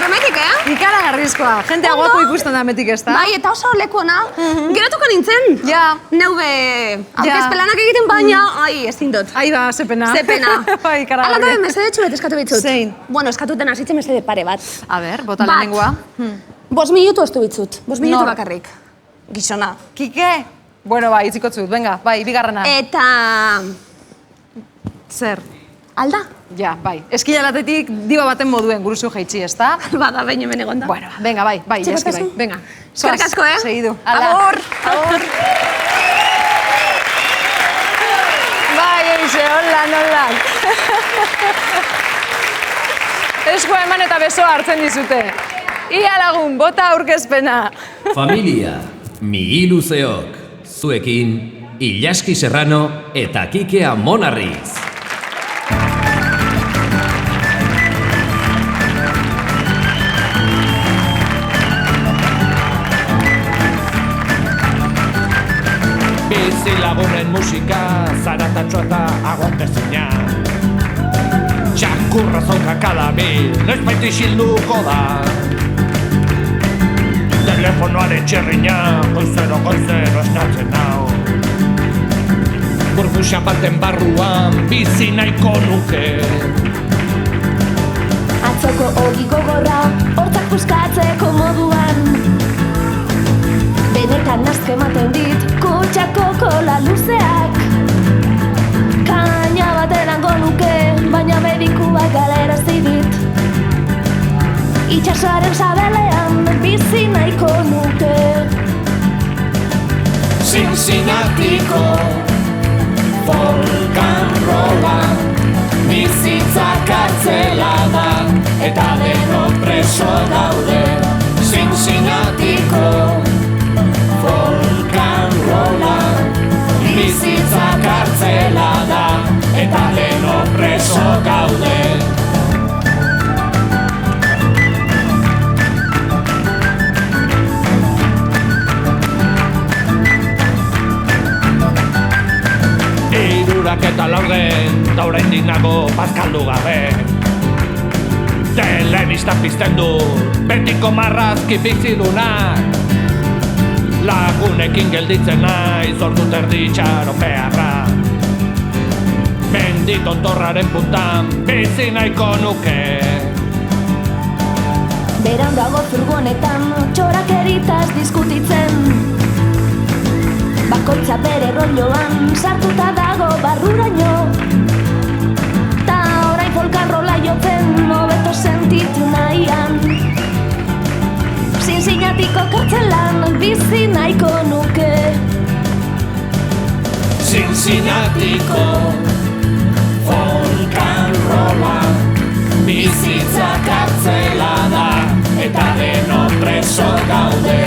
hemetik, Ikaragarrizkoa, jentea guapo ikusten da hemetik ez da? Bai, eta oso leku ona. Geratuko nintzen. Ja. Neube aurkezpelanak egiten baina, ezin dut. Ai ba, zepena. Bai, ikaragarri. Ala da, mesede txuet eskatu bitzut. Zein? Bueno, eskatuten hasitzen mesede pare bat. A ber, bota lehenengoa. 5 minutu estu bitzut. 5 minutu bakarrik. Gizona. Kike? Bueno, bai, itziko zut, venga, bai, bigarrena. Eta... Zer? Alda? Ja, bai. Eskilalatetik diba baten moduen guruzu jaitsi, ez da? Bada, behin hemen egon da. Bueno, venga, bai, eski bai. Venga. Eskerrik asko, Segidu. Agur! Agur! Bai, eixe, holan. Eskua eman eta besoa hartzen dizute. Ia lagun, bota aurkezpena. Familia, Migi Luzeok, zuekin, Ilaski Serrano eta Kike Amonarriz. Bizi lagunen musika, zaratatxoa eta agontezina. Txakurra zonka kadabil, noiz baiti xilduko da. Telefonoaren txerrina, goizero esnatzen nau. Burbuxa baten barruan, bizi nahiko nuke. Atzoko ogiko gorra, hortzak puskatzeko moduan. Benetan nazke ematen dit, kutxako kola luzeak. Kaina baten hango nuke, baina medikuak galerazi dit. Itxasoaren sabelean, bizi nahiko nuke. Cincinnatiko folkanrola, bizitza kartzela da, eta denok preso daude. Cincinnatiko folkanrola, bizitza kartzela da, eta denok preso gaude. Eta laurden, da oraindik nago bazkaldu gabe. Telebistan pizten du, betiko marrazki bizidunak. Lagunekin gelditzen naiz, ordu terdi itxaropearra. Mendi tontorraren puntan, bizi nahiko nuke. Beran dago furgonetan, txorakeritaz diskutitzen. Bakoitza bere rolloan, sartuta dago barruraino. Ta orain folkanrola jotzen, hobeto sentitu nahian. Cincinnatiko kartzelan, bizi nahiko nuke. Cincinnatiko folkanrola, bizitza kartzela da, eta denok preso gaude.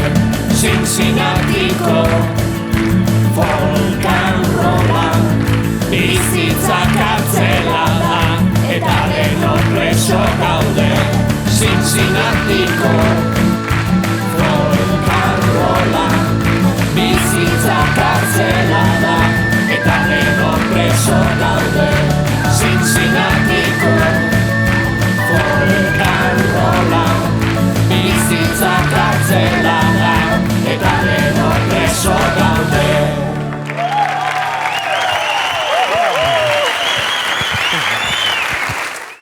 Cincinnati